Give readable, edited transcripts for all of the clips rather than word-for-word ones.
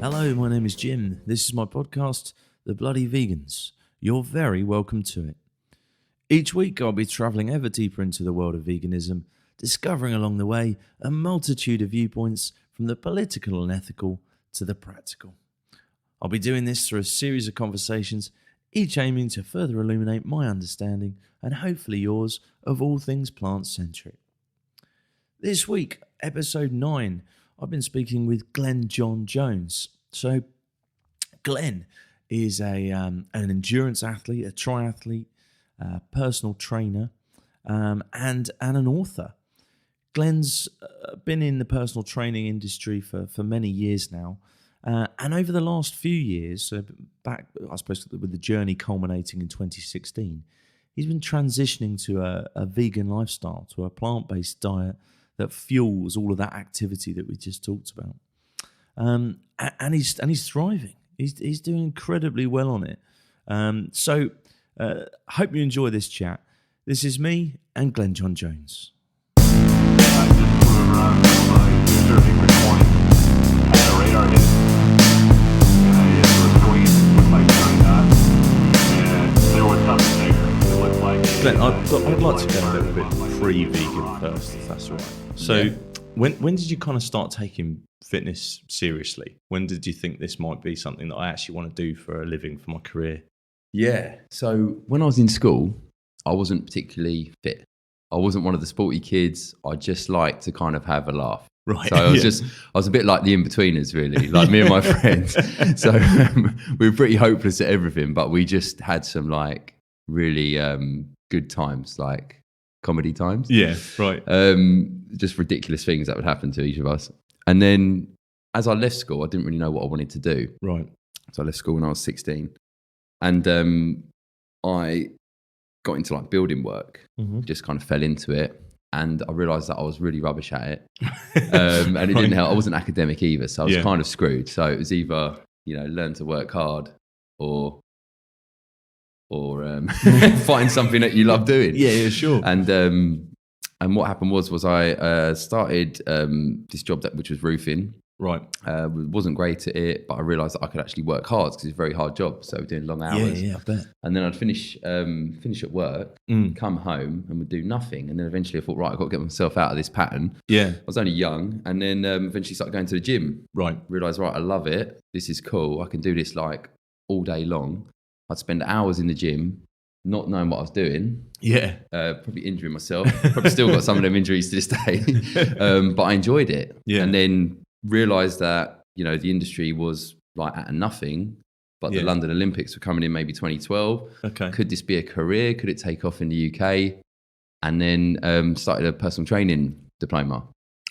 Hello, my name is Jim. This is my podcast, The Bloody Vegans. You're very welcome to it. Each week I'll be travelling ever deeper into the world of veganism, discovering along the way a multitude of viewpoints from the political and ethical to the practical. I'll be doing this through a series of conversations, each aiming to further illuminate my understanding and hopefully yours of all things plant-centric. This week, episode 9, I've been speaking with Glen John Jones. So, Glen is an endurance athlete, a triathlete, personal trainer, and an author. Glen's been in the personal training industry for many years now, and over the last few years, back I suppose with the journey culminating in 2016, he's been transitioning to a vegan lifestyle, to a plant-based diet that fuels all of that activity that we just talked about. And he's thriving. He's doing incredibly well on it. So hope you enjoy this chat. This is me and Glen John Jones. I just flew around my surfing recording, had a radar hit, and I hit the screen with my turning knot, and there was something there. It looked like Glen, I'd like to go a little bit pre-vegan first, if that's all right. So when did you kind of start taking fitness seriously? When did you think this might be something that I actually want to do for a living, for my career? Yeah. So when I was in school, I wasn't particularly fit. I wasn't one of the sporty kids. I just liked to kind of have a laugh. Right. So I was a bit like the in-betweeners, really, like me and my friends. So we were pretty hopeless at everything, but we just had some like really good times, like comedy times. Yeah, right. Just ridiculous things that would happen to each of us. And then as I left school, I didn't really know what I wanted to do. Right. So I left school when I was 16. And I got into like building work, just kind of fell into it. And I realised that I was really rubbish at it. And it didn't help. I wasn't academic either. So I was kind of screwed. So it was either, learn to work hard or find something that you love doing. Yeah, sure. And what happened was I started this job which was roofing. Right. Wasn't great at it, but I realised that I could actually work hard because it's a very hard job. So doing long hours. Yeah, I bet. And then I'd finish at work, come home, and would do nothing. And then eventually I thought, right, I've got to get myself out of this pattern. Yeah. I was only young, and then eventually started going to the gym. Right. Realised, right, I love it. This is cool. I can do this like all day long. I'd spend hours in the gym, not knowing what I was doing. Yeah. Probably injuring myself. Probably still got some of them injuries to this day. But I enjoyed it. Yeah. And then realised that, the industry was like at nothing, but the London Olympics were coming in maybe 2012. Okay. Could this be a career? Could it take off in the UK? And then started a personal training diploma.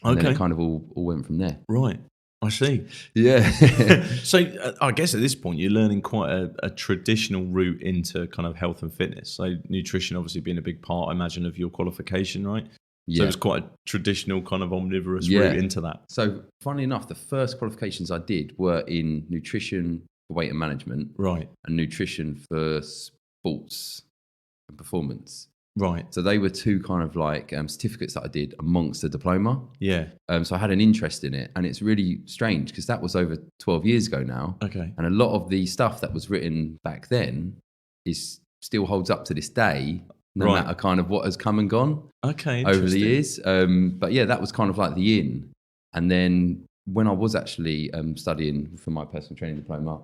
And then it kind of all went from there. Right. I see. Yeah. So I guess at this point you're learning quite a traditional route into kind of health and fitness. So nutrition obviously being a big part, I imagine, of your qualification, right? Yeah. So it was quite a traditional kind of omnivorous route into that. So funnily enough, the first qualifications I did were in nutrition for weight and management. Right. And nutrition for sports and performance. Right. So they were two kind of like certificates that I did amongst the diploma. Yeah. So I had an interest in it, and it's really strange because that was over 12 years ago now. Okay. And a lot of the stuff that was written back then still holds up to this day, no matter kind of what has come and gone over the years. But yeah, that was kind of like the in. And then when I was actually studying for my personal training diploma,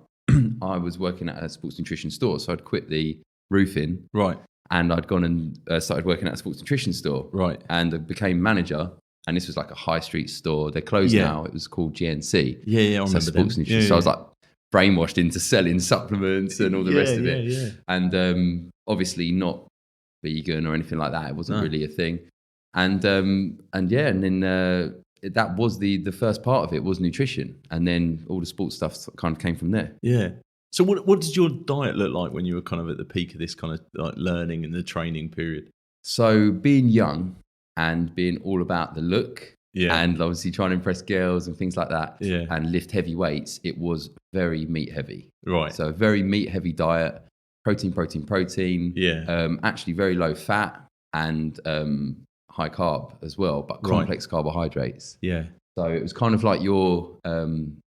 I was working at a sports nutrition store. So I'd quit the roofing. Right. And I'd gone and started working at a sports nutrition store. Right. And I became manager. And this was like a high street store. They're closed now. It was called GNC. Yeah, I remember sports them. nutrition. So I was like brainwashed into selling supplements and all the rest of it. Yeah. And obviously not vegan or anything like that. It wasn't really a thing. And then that was the first part of it was nutrition. And then all the sports stuff kind of came from there. Yeah. So what did your diet look like when you were kind of at the peak of this kind of like learning and the training period? So being young and being all about the look and obviously trying to impress girls and things like that and lift heavy weights, it was very meat heavy. Right. So a very meat heavy diet, protein. Yeah. Actually very low fat and high carb as well, but complex carbohydrates. Yeah. So it was kind of like your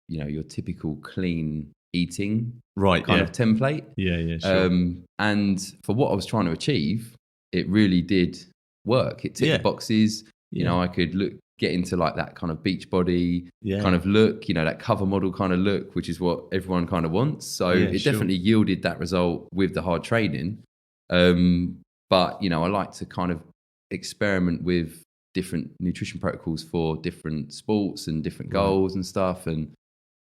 your typical clean eating kind of template. Yeah, sure. And for what I was trying to achieve, it really did work. It ticked the boxes. I could get into like that kind of beach body kind of look, that cover model kind of look, which is what everyone kind of wants. So it definitely yielded that result with the hard training. But, I like to kind of experiment with different nutrition protocols for different sports and different goals and stuff. And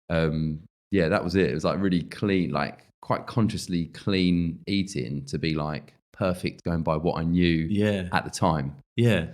that was it. It was like really clean, like quite consciously clean eating to be like perfect going by what I knew at the time. Yeah.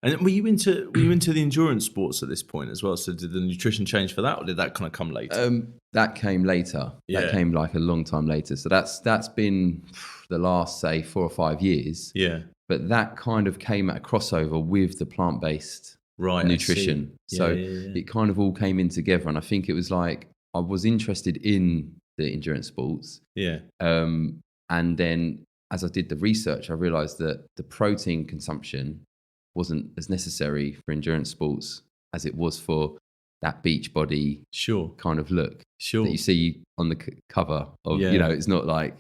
And were you into the endurance sports at this point as well? So did the nutrition change for that, or did that kind of come later? That came later. Yeah. That came like a long time later. So that's been the last, say, 4 or 5 years. Yeah. But that kind of came at a crossover with the plant-based nutrition. So it kind of all came in together. And I think it was like I was interested in the endurance sports. Yeah. And then as I did the research, I realized that the protein consumption wasn't as necessary for endurance sports as it was for that beach body kind of look that you see on the cover of, it's not like,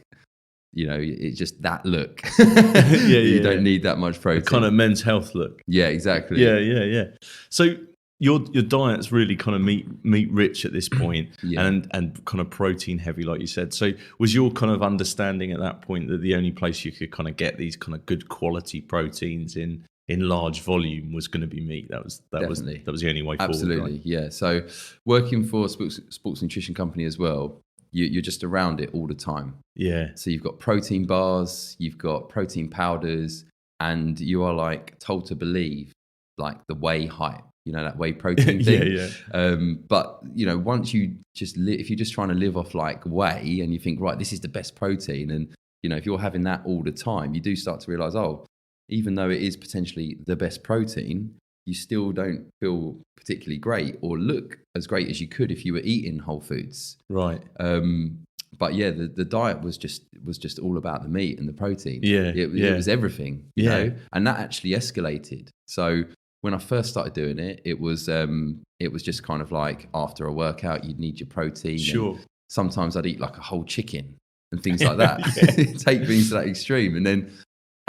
it's just that look. You don't need that much protein. The kind of men's health look. Yeah, exactly. Yeah. So your diet's really kind of meat rich at this point and kind of protein heavy, like you said. So was your kind of understanding at that point that the only place you could kind of get these kind of good quality proteins in large volume was going to be meat? That was the only way forward. Absolutely, right? Yeah. So working for a sports nutrition company as well, you're just around it all the time. Yeah. So you've got protein bars, you've got protein powders, and you are like told to believe like the whey hype, that whey protein thing. But once you just if you're just trying to live off like whey and you think, right, this is the best protein, and if you're having that all the time, you do start to realize, even though it is potentially the best protein, you still don't feel particularly great or look as great as you could if you were eating whole foods. Right. But yeah, the diet was just all about the meat and the protein. It was everything, you know, and that actually escalated. So when I first started doing it, it was just kind of like after a workout, you'd need your protein. Sure. And sometimes I'd eat like a whole chicken and things like that. Take things to that extreme. And then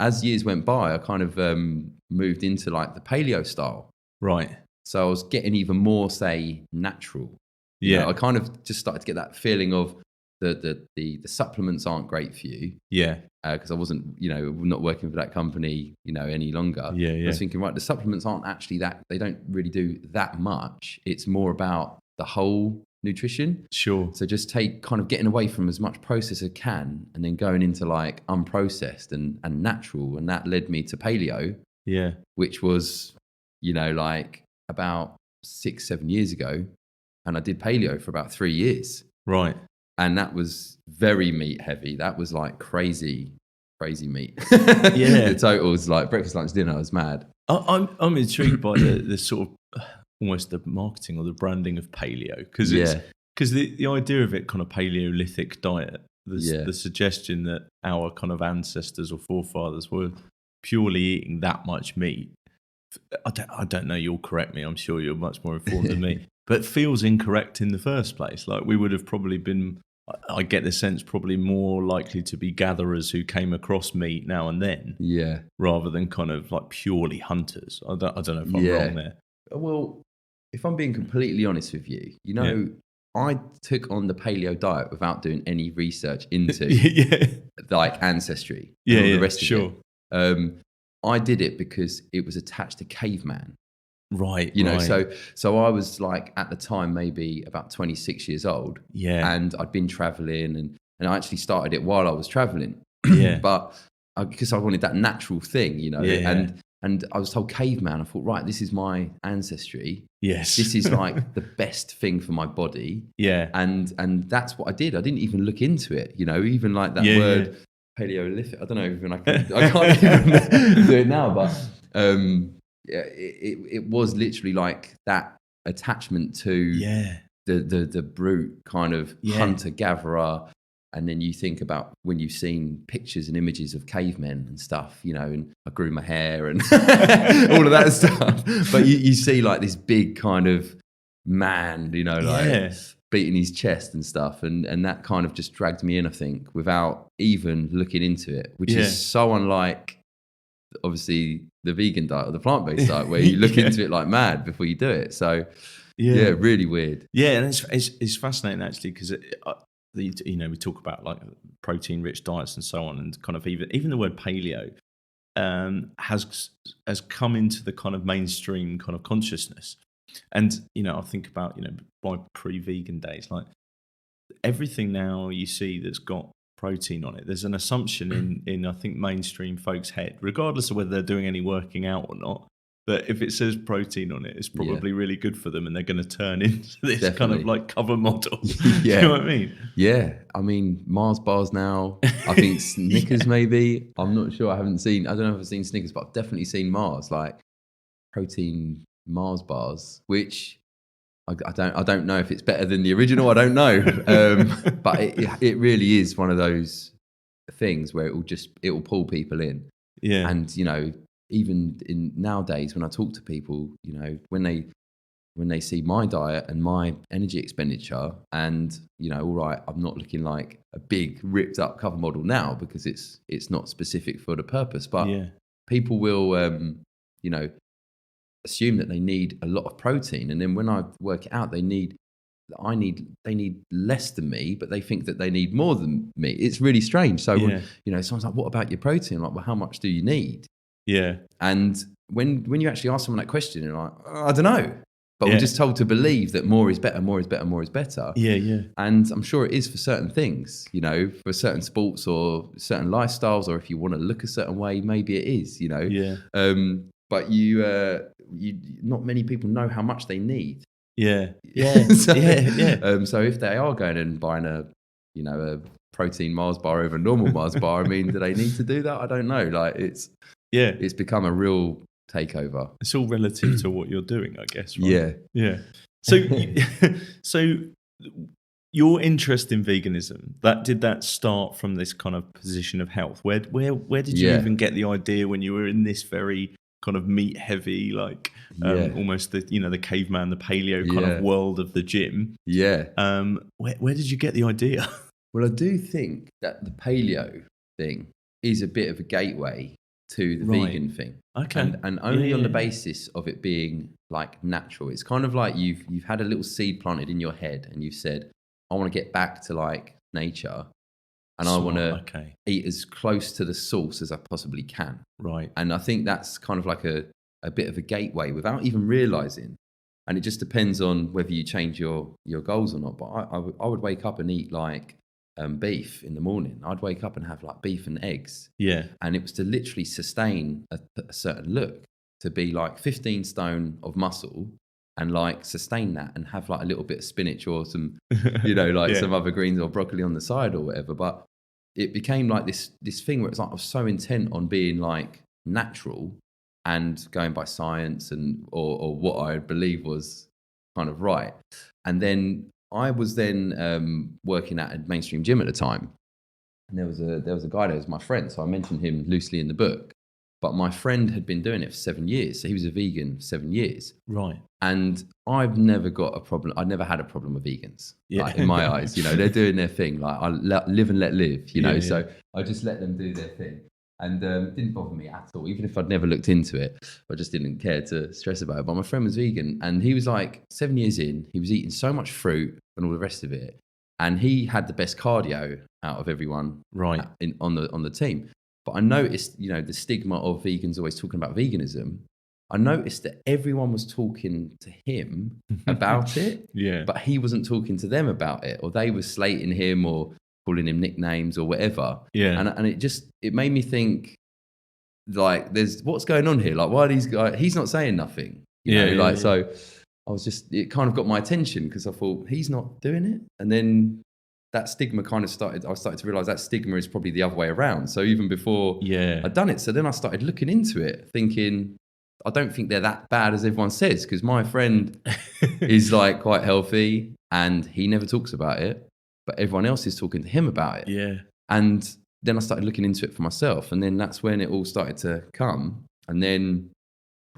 as years went by, I kind of moved into like the paleo style. Right. So I was getting even more, say, natural. I kind of just started to get that feeling of the supplements aren't great for you. Yeah. Because I wasn't, not working for that company, any longer. Yeah. I was thinking, right, the supplements aren't actually they don't really do that much. It's more about the whole nutrition. Sure. So just kind of getting away from as much processed as I can and then going into like unprocessed and natural. And that led me to paleo. Yeah. Which was, like about 6-7 years ago. And I did paleo for about 3 years. Right. And that was very meat heavy. That was like crazy meat. Yeah. The total was like breakfast, lunch, dinner. I was mad. I'm intrigued by the sort of almost the marketing or the branding of paleo, because the idea of it kind of Paleolithic diet, the suggestion that our kind of ancestors or forefathers were purely eating that much meat. I don't know, you'll correct me, I'm sure you're much more informed than me, but feels incorrect in the first place. Like we would have probably been, I get the sense, probably more likely to be gatherers who came across meat now and then, rather than kind of like purely hunters. I don't know if I'm wrong there. Well, if I'm being completely honest with you, I took on the paleo diet without doing any research into like ancestry and all the rest of it. I did it because it was attached to caveman. Right. So I was like at the time maybe about 26 years old. Yeah. And I'd been traveling and I actually started it while I was traveling. Yeah. But because I wanted that natural thing, and I was told caveman. I thought, right, this is my ancestry. Yes. This is like the best thing for my body. Yeah. And that's what I did. I didn't even look into it, even like that word Paleolithic. I don't know even I can't even do it now, but it was literally like that attachment to the brute kind of hunter gatherer. And then you think about when you've seen pictures and images of cavemen and stuff, and I grew my hair and all of that stuff. But you see like this big kind of man, you know, like beating his chest and stuff. And that kind of just dragged me in, I think, without even looking into it, which is so unlike, obviously, the vegan diet or the plant-based diet, where you look into it like mad before you do it. So, really weird. Yeah, and it's fascinating, actually, because, you know, we talk about like protein-rich diets and so on, and kind of even the word paleo has come into the kind of mainstream kind of consciousness. And, you know, I think about, you know, my pre-vegan days, like everything now you see that's got protein on it, there's an assumption in I think mainstream folks' head, regardless of whether they're doing any working out or not, that if it says protein on it, it's probably really good for them, and they're going to turn into this kind of like cover model. You know what I mean? Yeah. I mean, Mars bars now. I think Snickers maybe. I'm not sure. I don't know if I've seen Snickers, but I've definitely seen Mars, like protein Mars bars, which I don't know if it's better than the original. I don't know. But it really is one of those things where it will pull people in. Yeah. And, you know, even in nowadays, when I talk to people, you know, when they see my diet and my energy expenditure, and, you know, all right, I'm not looking like a big ripped up cover model now because it's not specific for the purpose, but people will, you know, assume that they need a lot of protein, and then when I work it out, they need less than me, but they think that they need more than me. It's really strange. So when, you know, someone's like, "What about your protein?" I'm like, well, how much do you need? Yeah. And when you actually ask someone that question, you're like, I don't know. But we're just told to believe that more is better, more is better, more is better. Yeah, yeah. And I'm sure it is for certain things, you know, for certain sports or certain lifestyles, or if you want to look a certain way, maybe it is, you know. Yeah. But you not many people know how much they need. Yeah. Yeah. So if they are going and buying a protein Mars bar over a normal Mars bar, I mean, do they need to do that? I don't know. Like it's become a real takeover. It's all relative to what you're doing, I guess. Right? Yeah. Yeah. So so your interest in veganism, did that start from this kind of position of health? Where did you even get the idea when you were in this very kind of meat heavy, like almost the caveman, the paleo kind of world of the gym? Yeah. Where did you get the idea? Well, I do think that the paleo thing is a bit of a gateway to the vegan thing. Okay. And only on the basis of it being like natural. It's kind of like you've had a little seed planted in your head and you've said, I want to get back to like nature, and I want to eat as close to the source as I possibly can. Right. And I think that's kind of like a bit of a gateway without even realizing. And it just depends on whether you change your goals or not. But I would wake up and eat like beef in the morning. I'd wake up and have like beef and eggs. Yeah. And it was to literally sustain a certain look, to be like 15 stone of muscle and like sustain that and have like a little bit of spinach or some, some other greens or broccoli on the side or whatever. But it became like this thing where it's like I was so intent on being like natural and going by science and or what I believe was kind of right. And then I was working at a mainstream gym at the time, and there was a guy there, was my friend, so I mentioned him loosely in the book. But my friend had been doing it for 7 years, so he was a vegan for 7 years. Right. And I've never got a problem. I've never had a problem with vegans. Yeah. Like, in my eyes, they're doing their thing. like I live and let live. So I just let them do their thing. And it didn't bother me at all, even if I'd never looked into it. I just didn't care to stress about it. But my friend was vegan, and he was like 7 years in. He was eating so much fruit and all the rest of it, and he had the best cardio out of everyone on the team. But I noticed, the stigma of vegans always talking about veganism. I noticed that everyone was talking to him about it, but he wasn't talking to them about it, or they were slating him or calling him nicknames or whatever. Yeah. And it made me think, like, there's what's going on here? Like, why are these guys, he's not saying nothing. So I was it kind of got my attention because I thought, he's not doing it. And then that stigma kind of I started to realize that stigma is probably the other way around. So even before I'd done it, so then I started looking into it, thinking, I don't think they're that bad as everyone says, because my friend is like quite healthy and he never talks about it, but everyone else is talking to him about it. Yeah. And then I started looking into it for myself, and then that's when it all started to come. And then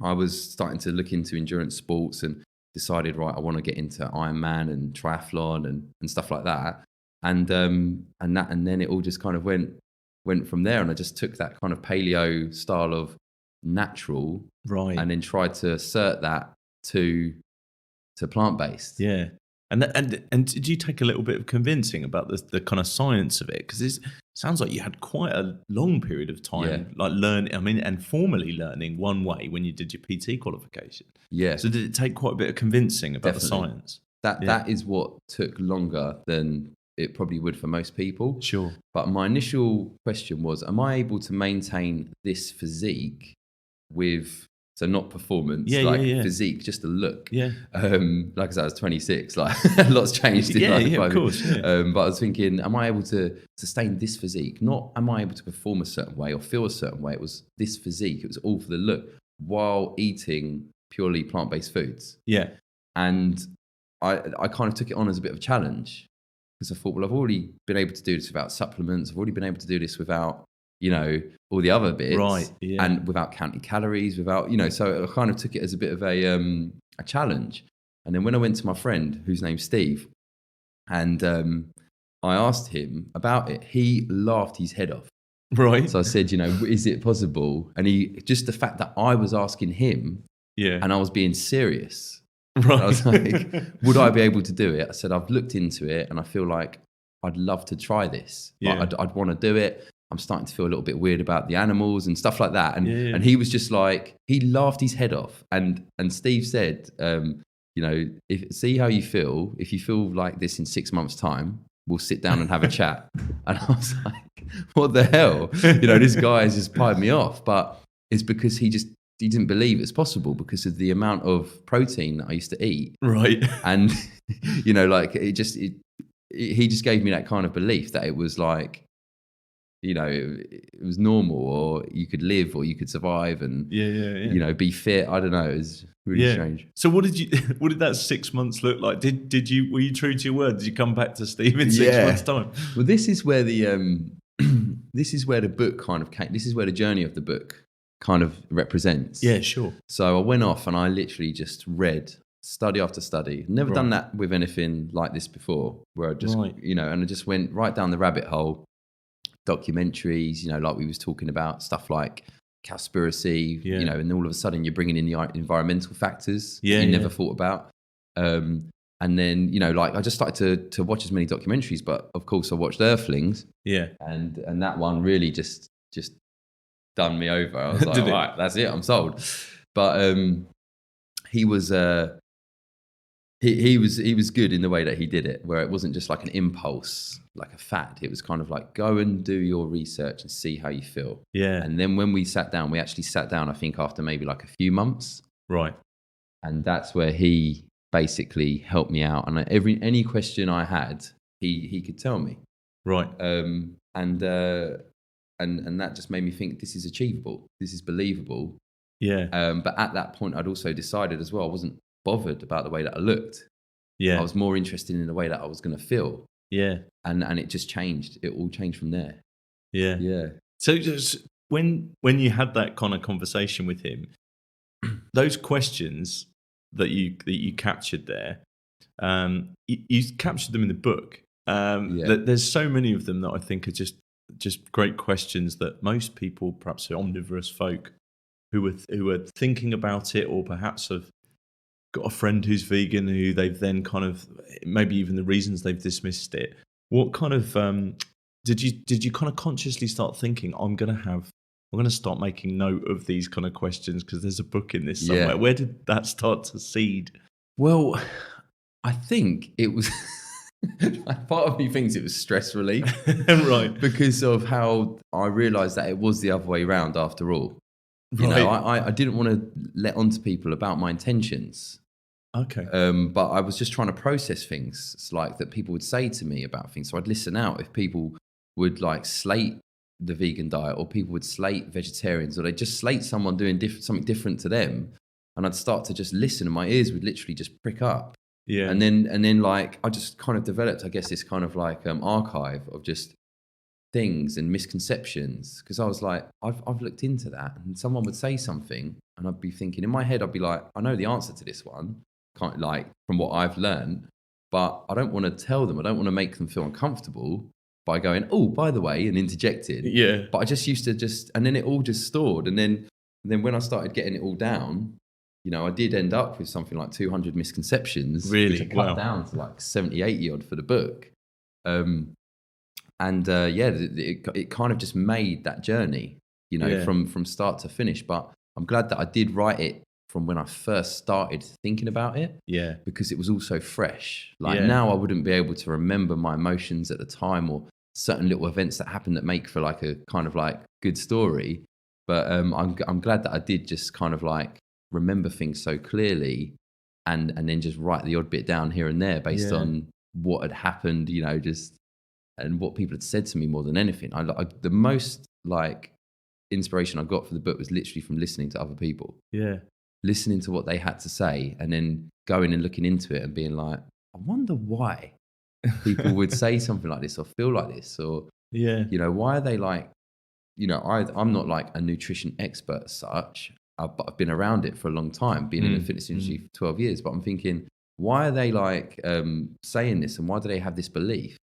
I was starting to look into endurance sports and decided, right, I want to get into Ironman and triathlon and stuff like that. And then it all just kind of went from there. And I just took that kind of paleo style of natural, right, and then tried to assert that to plant-based. Yeah. And did you take a little bit of convincing about the kind of science of it? Because it sounds like you had quite a long period of time, like learning, and formally learning one way when you did your PT qualification. Yeah. So did it take quite a bit of convincing about Definitely. the science? That is what took longer than it probably would for most people. Sure. But my initial question was, am I able to maintain this physique with... So not performance, physique, just a look. Yeah. Like I said, I was 26. Like a lot's changed in life. Yeah, of course. Yeah. But I was thinking, am I able to sustain this physique? Not am I able to perform a certain way or feel a certain way. It was this physique. It was all for the look while eating purely plant-based foods. Yeah. And I kind of took it on as a bit of a challenge, because I thought, well, I've already been able to do this without supplements. I've already been able to do this without, all the other bits, right? Yeah. And without counting calories, without, so I kind of took it as a bit of a challenge. And then when I went to my friend, whose name's Steve, and I asked him about it, he laughed his head off. Right. So I said, is it possible? And just the fact that I was asking him, and I was being serious. Right. I was like, would I be able to do it? I said, I've looked into it and I feel like I'd love to try this. Yeah. Like, I'd want to do it. I'm starting to feel a little bit weird about the animals and stuff like that. And he was just like, he laughed his head off. And Steve said, see how you feel. If you feel like this in 6 months' time, we'll sit down and have a chat. And I was like, what the hell? This guy has just pied me off. But it's because he didn't believe it's possible because of the amount of protein that I used to eat. Right. And, he just gave me that kind of belief that it was like, it was normal, or you could live, or you could survive, and be fit. I don't know. It was really strange. So what did that 6 months look like? Were you true to your word? Did you come back to Steve in 6 months' time? Well, this is where the book kind of came. This is where the journey of the book kind of represents. Yeah, sure. So I went off and I literally just read study after study. Never done that with anything like this before, where I just and I just went right down the rabbit hole. Documentaries, like we was talking about, stuff like Cowspiracy, and all of a sudden you're bringing in the environmental factors you never thought about. And then, I just started to watch as many documentaries, but of course I watched Earthlings. Yeah. And that one really just done me over. I was like, all right, that's it, I'm sold. But he was he was good in the way that he did it, where it wasn't just like an impulse, like a fad. It was kind of like, go and do your research and see how you feel. Yeah. And then when we actually sat down, I think after maybe like a few months. Right. And that's where he basically helped me out. And any question I had, he could tell me. Right. And that just made me think, this is achievable. This is believable. Yeah. But at that point, I'd also decided as well, I wasn't bothered about the way that I looked. Yeah. I was more interested in the way that I was going to feel. Yeah. And it just changed. It all changed from there. Yeah. Yeah. So just when you had that kind of conversation with him, those questions that you captured there, you captured them in the book. There's so many of them that I think are just great questions that most people, perhaps omnivorous folk, who are thinking about it, or perhaps have got a friend who's vegan who they've then kind of, maybe even the reasons they've dismissed it. What kind of did you kind of consciously start thinking, I'm going to start making note of these kind of questions because there's a book in this somewhere? Yeah. Where did that start to seed? Well, I think it was part of me thinks it was stress relief. Right. Because of how I realised that it was the other way around after all. You know, I didn't want to let on to people about my intentions. Okay. But I was just trying to process things like that people would say to me about things. So I'd listen out if people would like slate the vegan diet, or people would slate vegetarians, or they'd just slate someone doing something different to them. And I'd start to just listen, and my ears would literally just prick up. Yeah. And then like I just kind of developed, I guess, this kind of like archive of just things and misconceptions, because I was like, I've looked into that, and someone would say something and I'd be thinking in my head, I'd be like, I know the answer to this one, kind of like from what I've learned, but I don't want to tell them. I don't want to make them feel uncomfortable by going, oh, by the way, and interjecting. Yeah. But I just used to and then it all just stored. And then when I started getting it all down, you know, I did end up with something like 200 misconceptions. Really? Which I cut down to like 70, 80 odd for the book. It kind of just made that journey, you know, from start to finish. But I'm glad that I did write it from when I first started thinking about it. Yeah. Because it was all so fresh. Like now I wouldn't be able to remember my emotions at the time or certain little events that happened that make for like a kind of like good story. But I'm glad that I did just kind of like remember things so clearly and then just write the odd bit down here and there based on what had happened, you know, just and what people had said to me more than anything. The most like inspiration I got for the book was literally from listening to other people. Yeah. Listening to what they had to say and then going and looking into it and being like, I wonder why people would say something like this or feel like this, or, you know, why are they like, you know, I'm not like a nutrition expert as such, but I've been around it for a long time, being in the fitness industry for 12 years, but I'm thinking, why are they like saying this and why do they have this belief?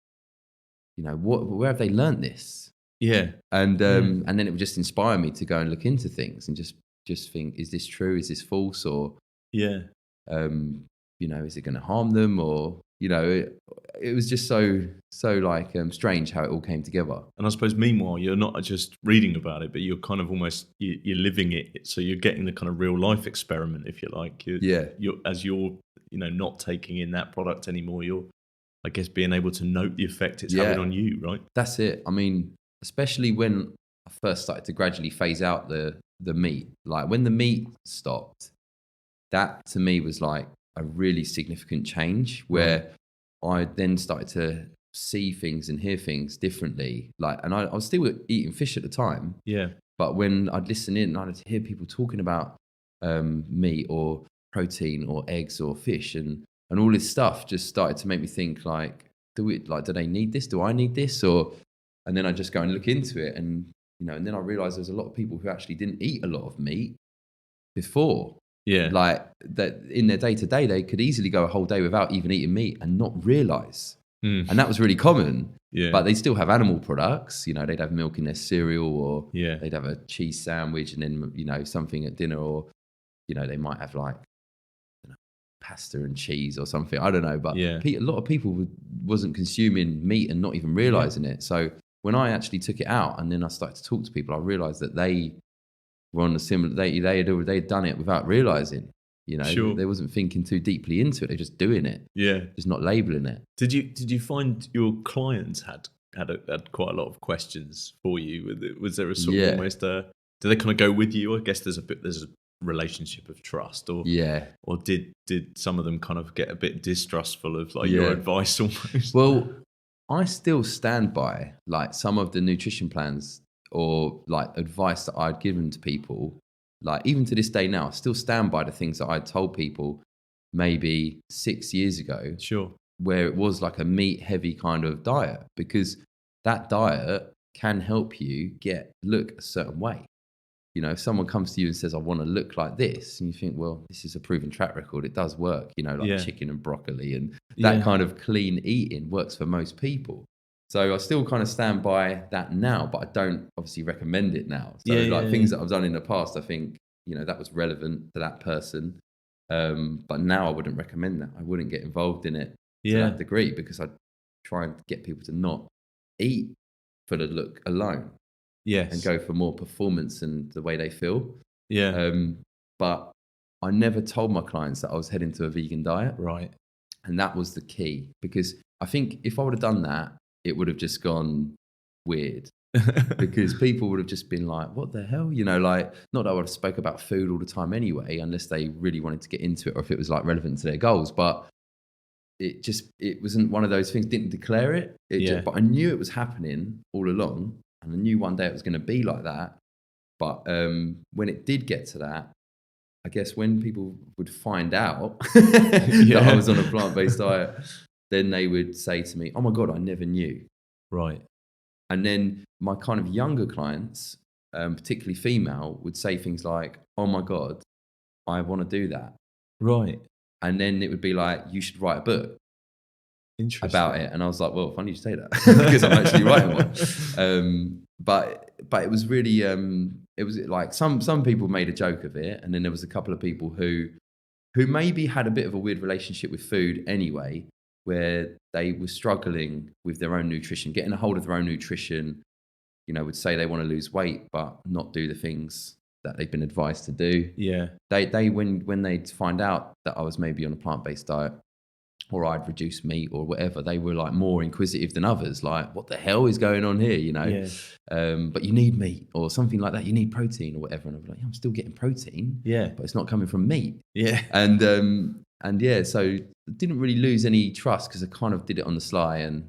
You know, where have they learned this? Yeah. And then it would just inspire me to go and look into things and just think, is this true? Is this false? Or, you know, is it going to harm them? Or, you know, it was just so like strange how it all came together. And I suppose meanwhile, you're not just reading about it, but you're kind of almost, you're living it. So you're getting the kind of real life experiment, if you like. You're, you know, not taking in that product anymore, you're, I guess, being able to note the effect it's having on you, right? That's it. I mean, especially when I first started to gradually phase out the meat, like when the meat stopped, that to me was like a really significant change where I then started to see things and hear things differently. Like, and I was still eating fish at the time. Yeah. But when I'd listen in, I'd hear people talking about meat or protein or eggs or fish and all this stuff just started to make me think like, do they need this? Do I need this? And then I just go and look into it and, you know, and then I realized there's a lot of people who actually didn't eat a lot of meat before. Yeah. Like that in their day to day, they could easily go a whole day without even eating meat and not realize. And that was really common. Yeah. But they still have animal products. You know, they'd have milk in their cereal or they'd have a cheese sandwich and then, you know, something at dinner or, you know, they might have like, you know, pasta and cheese or something. I don't know. But a lot of people wasn't consuming meat and not even realizing it. So when I actually took it out and then I started to talk to people, I realized that they were on a similar, they'd done it without realizing, you know, they wasn't thinking too deeply into it. They're just doing it. Yeah. Just not labeling it. Did you find your clients had quite a lot of questions for you? Was there a sort of almost do they kind of go with you? I guess there's a relationship of trust or did some of them kind of get a bit distrustful of like your advice almost? Well, I still stand by like some of the nutrition plans or like advice that I'd given to people, like even to this day now, I still stand by the things that I'd told people maybe 6 years ago. Sure. Where it was like a meat heavy kind of diet, because that diet can help you look a certain way. You know, if someone comes to you and says, I want to look like this, and you think, well, this is a proven track record, it does work, you know, like chicken and broccoli and that kind of clean eating works for most people. So I still kind of stand by that now, but I don't obviously recommend it now. So things that I've done in the past, I think, you know, that was relevant to that person. But now I wouldn't recommend that. I wouldn't get involved in it to that degree because I try and get people to not eat for the look alone. Yes. And go for more performance and the way they feel. Yeah. But I never told my clients that I was heading to a vegan diet. Right. And that was the key, because I think if I would have done that, it would have just gone weird. Because people would have just been like, what the hell? You know, like, not that I would have spoke about food all the time anyway, unless they really wanted to get into it or if it was like relevant to their goals. But it wasn't one of those things, didn't declare it. But I knew it was happening all along. And I knew one day it was going to be like that. But when it did get to that, I guess when people would find out that I was on a plant-based diet, then they would say to me, oh my God, I never knew. Right. And then my kind of younger clients, particularly female, would say things like, oh my God, I want to do that. Right. And then it would be like, you should write a book about it. And I was like, well, funny you say that because I'm actually writing one. But it was really, it was like some people made a joke of it. And then there was a couple of people who maybe had a bit of a weird relationship with food anyway, where they were struggling with their own nutrition, getting a hold of their own nutrition, would say they want to lose weight, but not do the things that they've been advised to do. Yeah. They when they'd find out that I was maybe on a plant-based diet or I'd reduced meat or whatever, they were like more inquisitive than others. Like, what the hell is going on here? Yeah. But you need meat or something like that. You need protein or whatever. And I'm like, I'm still getting protein. Yeah. But it's not coming from meat. Yeah. And yeah, so didn't really lose any trust because I kind of did it on the sly and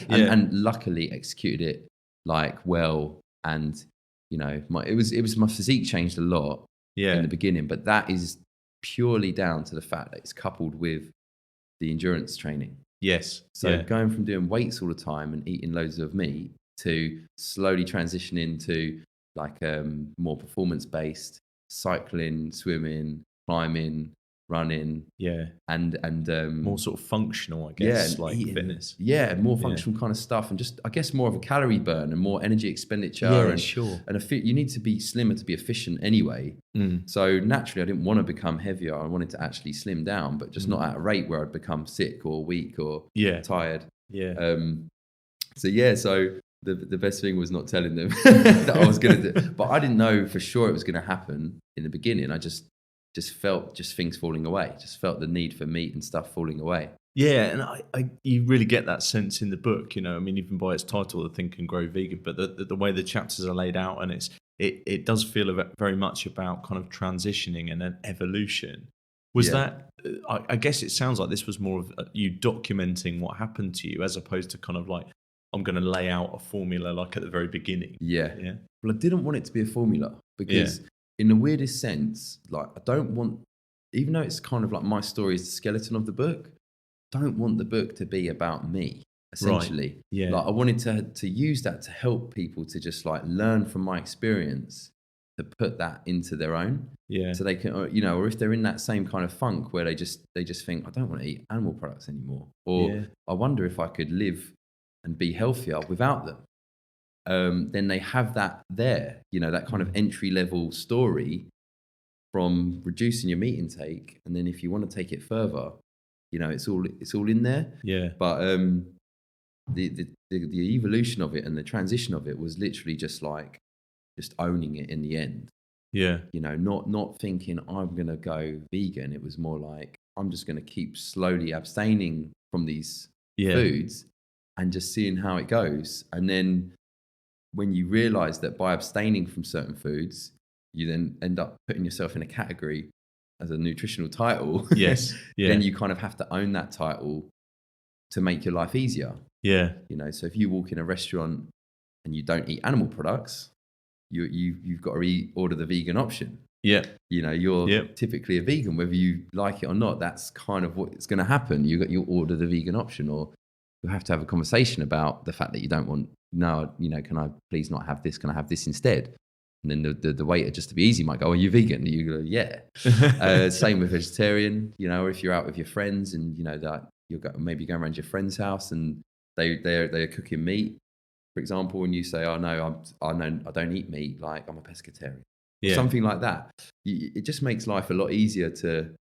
and luckily executed it like well. And it was my physique changed a lot in the beginning, but that is purely down to the fact that it's coupled with the endurance training. Yes. So going from doing weights all the time and eating loads of meat to slowly transitioning to like more performance-based cycling, swimming, climbing, running. Yeah. And more sort of functional, I guess, like eating, fitness. Yeah, more functional kind of stuff and just, I guess, more of a calorie burn and more energy expenditure. Yeah, and, sure. And you need to be slimmer to be efficient anyway. So naturally, I didn't want to become heavier. I wanted to actually slim down, but just not at a rate where I'd become sick or weak or tired. Yeah. So the best thing was not telling them that I was going to do it. But I didn't know for sure it was going to happen in the beginning. I just felt things falling away. Just felt the need for meat and stuff falling away. Yeah, and I you really get that sense in the book. I mean, even by its title, The Think and Grow Vegan, but the way the chapters are laid out, and it does feel very much about kind of transitioning and an evolution. Was that? I guess it sounds like this was more of you documenting what happened to you, as opposed to kind of like, I'm going to lay out a formula like at the very beginning. Yeah. Well, I didn't want it to be a formula because. In the weirdest sense, like I don't want, even though it's kind of like my story is the skeleton of the book, I don't want the book to be about me, essentially. Right. Yeah. Like I wanted to use that to help people to just like learn from my experience, to put that into their own. Yeah. So they can, or if they're in that same kind of funk where they just think, I don't want to eat animal products anymore. Or I wonder if I could live and be healthier without them. Then they have that there, that kind of entry-level story from reducing your meat intake, and then if you want to take it further, it's all in there. Yeah. But the evolution of it and the transition of it was literally just owning it in the end. Yeah. Not thinking I'm gonna go vegan. It was more like I'm just gonna keep slowly abstaining from these foods and just seeing how it goes, and then. When you realize that by abstaining from certain foods, you then end up putting yourself in a category as a nutritional title. Yes. Yeah. Then you kind of have to own that title to make your life easier. Yeah. So if you walk in a restaurant and you don't eat animal products, you've got to order the vegan option. Yeah. You're typically a vegan, whether you like it or not. That's kind of what's going to happen. You'll order the vegan option, or you'll have to have a conversation about the fact that you don't want. No, can I please not have this? Can I have this instead? And then the waiter, just to be easy, might go, "Are you vegan?" And you go, "Yeah." Same with vegetarian. Or if you're out with your friends and that you're maybe going around your friend's house and they're cooking meat, for example, and you say, "Oh no, I don't eat meat. Like I'm a pescatarian." Something like that. It just makes life a lot easier to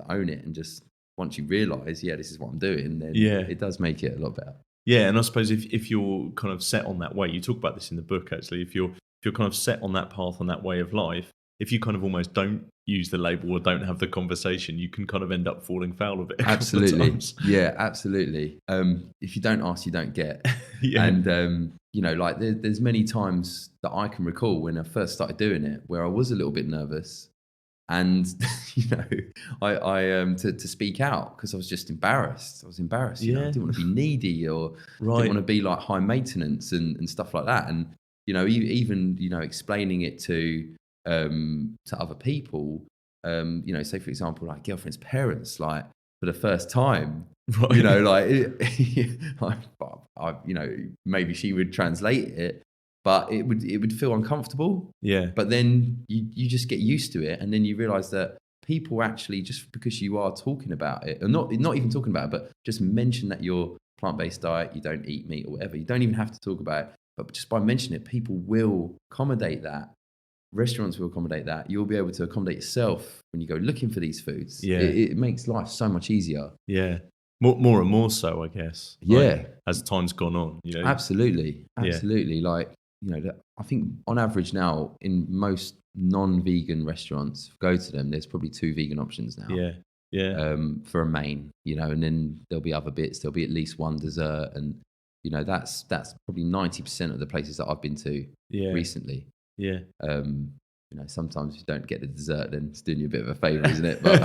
own it, and just once you realise, this is what I'm doing, then it does make it a lot better. Yeah, and I suppose if you're kind of set on that way, you talk about this in the book actually, if you're kind of set on that path, on that way of life, if you kind of almost don't use the label or don't have the conversation, you can kind of end up falling foul of it. Absolutely. Yeah, absolutely. If you don't ask, you don't get. And, like there's many times that I can recall when I first started doing it where I was a little bit nervous. And, I to speak out because I was just embarrassed. I was embarrassed. I didn't want to be needy or didn't want to be like high maintenance and stuff like that. And, even, explaining it to other people, say, for example, like girlfriend's parents, like for the first time, maybe she would translate it. But it would feel uncomfortable. Yeah. But then you just get used to it, and then you realise that people actually, just because you are talking about it, or not even talking about it, but just mention that you're plant-based diet, you don't eat meat or whatever. You don't even have to talk about it, but just by mentioning it, people will accommodate that. Restaurants will accommodate that. You'll be able to accommodate yourself when you go looking for these foods. Yeah. It makes life so much easier. Yeah. More and more so, I guess. Yeah. Like, as time's gone on, you know. Absolutely. Like, you know, I think on average now in most non-vegan restaurants, go to them, there's probably 2 vegan options now. Yeah. For a main, you know, and then there'll be other bits. There'll be at least one dessert, and you know, that's probably 90% of the places that I've been to recently. Yeah. You know, sometimes if you don't get the dessert, then it's doing you a bit of a favour, isn't it? But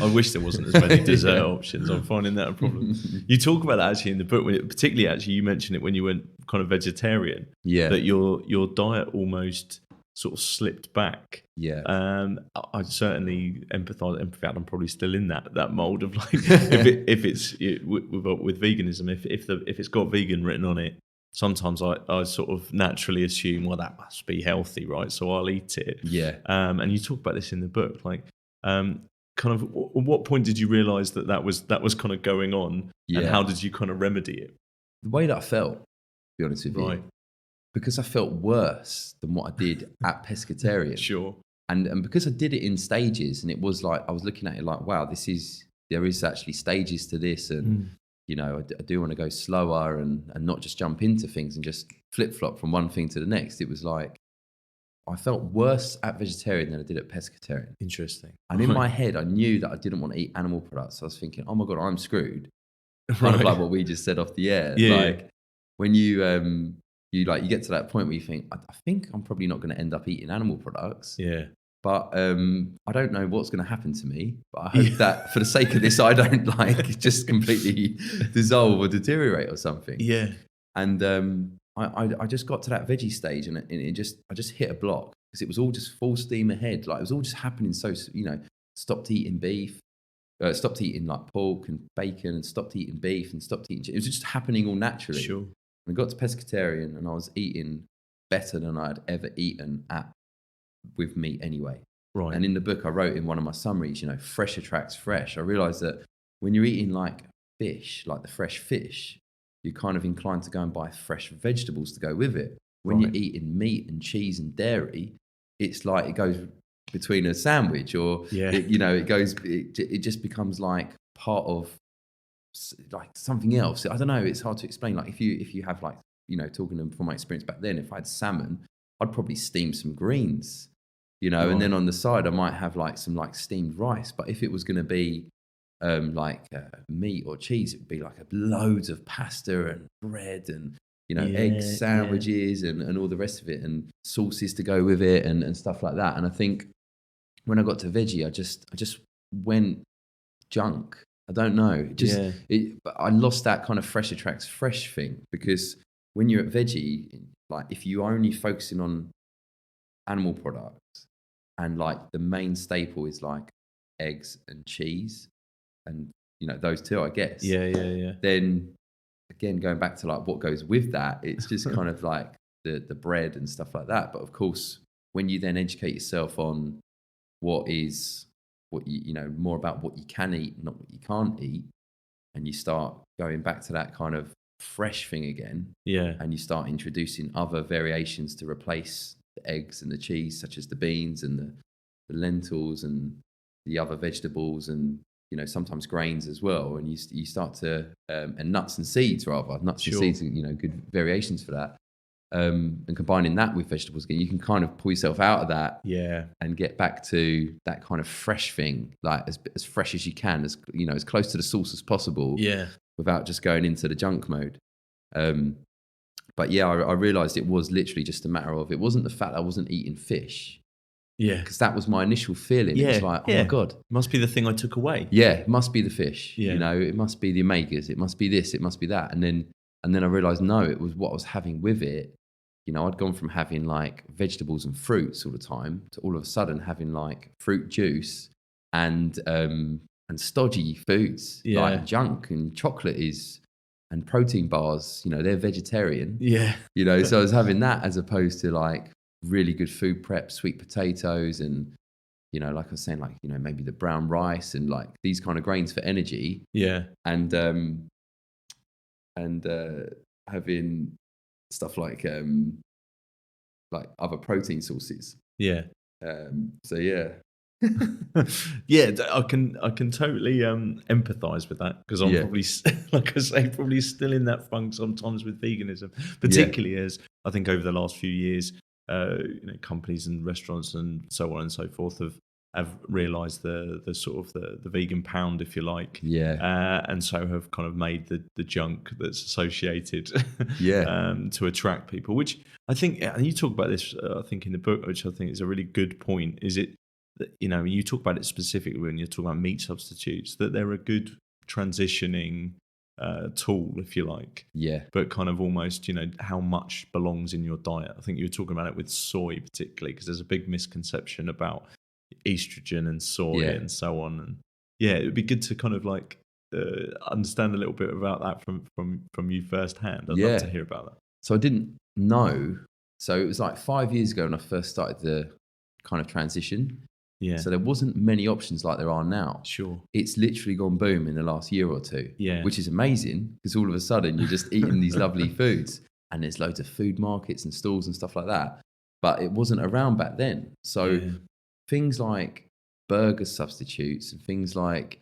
I wish there wasn't as many dessert options. I'm finding that a problem. You talk about that actually in the book, particularly actually you mentioned it when you went kind of vegetarian. Yeah. That your diet almost sort of slipped back. Yeah. I certainly empathise. In fact, I'm probably still in that mold of like if it's with veganism, if it's got vegan written on it. Sometimes I sort of naturally assume, well, that must be healthy, right? So I'll eat it. Yeah. And you talk about this in the book, like, kind of, at what point did you realise that was kind of going on, and how did you kind of remedy it? The way that I felt, to be honest with you, because I felt worse than what I did at Pescatarian. Sure. And because I did it in stages, and it was like I was looking at it like, wow, there is actually stages to this, and. You know, I do want to go slower and not just jump into things and just flip-flop from one thing to the next. It was like, I felt worse at vegetarian than I did at pescatarian. Interesting. And in my head, I knew that I didn't want to eat animal products. So I was thinking, oh my God, I'm screwed. Kind of like what we just said off the air. Yeah. Like when you get to that point where you think, I think I'm probably not going to end up eating animal products. Yeah. But I don't know what's going to happen to me. But I hope that for the sake of this, I don't like just completely dissolve or deteriorate or something. Yeah. And I just got to that veggie stage, and I just hit a block because it was all just full steam ahead. Like it was all just happening. So you know, stopped eating beef, stopped eating like pork and bacon, and stopped eating beef and stopped eating. It was just happening all naturally. Sure. And I got to pescatarian, and I was eating better than I'd ever eaten with meat anyway. Right. And in the book I wrote in one of my summaries, you know, fresh attracts fresh. I realised that when you're eating like fish, like the fresh fish, you're kind of inclined to go and buy fresh vegetables to go with it. When you're eating meat and cheese and dairy, it's like it goes between a sandwich, or it just becomes like part of like something else. I don't know, it's hard to explain. Like if you have, like, you know, talking from my experience back then, if I had salmon, I'd probably steam some greens, you know, and then on the side I might have like some like steamed rice. But if it was going to be meat or cheese, it would be like loads of pasta and bread and, you know, egg sandwiches and all the rest of it, and sauces to go with it and stuff like that. And I think when I got to veggie, I just went junk. I don't know. But I lost that kind of fresh attracts fresh thing, because when you're at veggie, like if you're only focusing on animal products, and like the main staple is like eggs and cheese, and you know those two, I guess. Yeah. Then again, going back to like what goes with that, it's just kind of like the bread and stuff like that. But of course, when you then educate yourself on what you know, more about what you can eat, not what you can't eat, and you start going back to that kind of fresh thing again, and you start introducing other variations to replace the eggs and the cheese, such as the beans and the lentils and the other vegetables, and you know, sometimes grains as well, and you start to and nuts and seeds, and seeds are, you know, good variations for that, and combining that with vegetables again, you can kind of pull yourself out of that, and get back to that kind of fresh thing, like as fresh as you can, as you know, as close to the source as possible, without just going into the junk mode. But I realised it was literally just a matter of, it wasn't the fact that I wasn't eating fish. Because that was my initial feeling. It was like, oh my God. Must be the thing I took away. It must be the fish. You know, it must be the omegas. It must be this, it must be that. And then I realised, no, it was what I was having with it. You know, I'd gone from having like vegetables and fruits all the time to all of a sudden having like fruit juice and stodgy foods, like junk and chocolate and protein bars, you know, they're vegetarian. You know, so I was having that as opposed to like really good food prep, sweet potatoes and you know, like I was saying, like, you know, maybe the brown rice and like these kind of grains for energy. Yeah. And having stuff like other protein sources. Yeah. So yeah. Yeah, I can totally empathize with that, because I'm probably, like I say, probably still in that funk sometimes with veganism, particularly as I think over the last few years, you know, companies and restaurants and so on and so forth have realised the sort of the vegan pound, if you like, and so have kind of made the junk that's associated, to attract people. Which I think, and you talk about this, I think in the book, which I think is a really good point. Is it that, you know, you talk about it specifically when you're talking about meat substitutes, that they're a good transitioning tool, if you like. Yeah. But kind of almost, you know, how much belongs in your diet. I think you were talking about it with soy particularly, because there's a big misconception about estrogen and soy and so on. And yeah, it would be good to kind of like understand a little bit about that from you firsthand. I'd love to hear about that. So I didn't know. So it was like 5 years ago when I first started the kind of transition. Yeah. So there wasn't many options like there are now. Sure. It's literally gone boom in the last year or two. Yeah. Which is amazing, because all of a sudden you're just eating these lovely foods, and there's loads of food markets and stalls and stuff like that. But it wasn't around back then. So things like burger substitutes and things like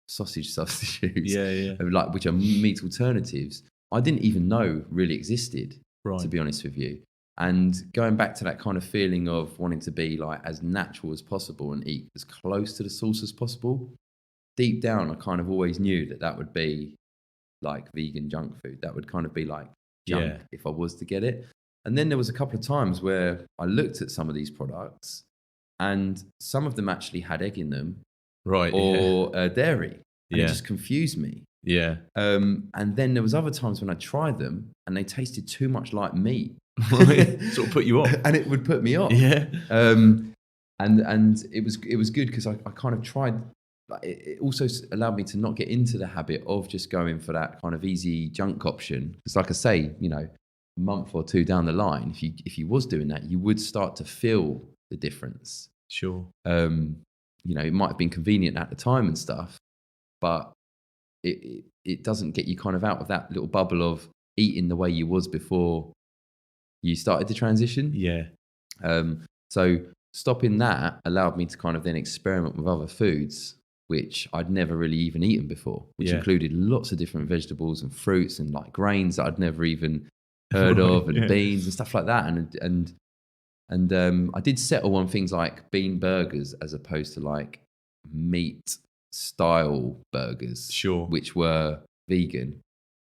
sausage substitutes, like, which are meat alternatives, I didn't even know really existed, to be honest with you. And going back to that kind of feeling of wanting to be like as natural as possible and eat as close to the source as possible, deep down I kind of always knew that would be like vegan junk food. That would kind of be like junk if I was to get it. And then there was a couple of times where I looked at some of these products, and some of them actually had egg in them, or dairy, and it just confused me. Yeah. And then there was other times when I tried them and they tasted too much like meat. Sort of put you off. And it would put me off. Yeah. And it was good, because I kind of tried. It also allowed me to not get into the habit of just going for that kind of easy junk option. Because like I say, you know, a month or two down the line, if you was doing that, you would start to feel the difference. Sure. You know, it might have been convenient at the time and stuff, but it doesn't get you kind of out of that little bubble of eating the way you was before you started the transition. Yeah. So stopping that allowed me to kind of then experiment with other foods, which I'd never really even eaten before, which included lots of different vegetables and fruits and like grains that I'd never even heard of, and beans and stuff like that. And I did settle on things like bean burgers as opposed to like meat style burgers, which were vegan,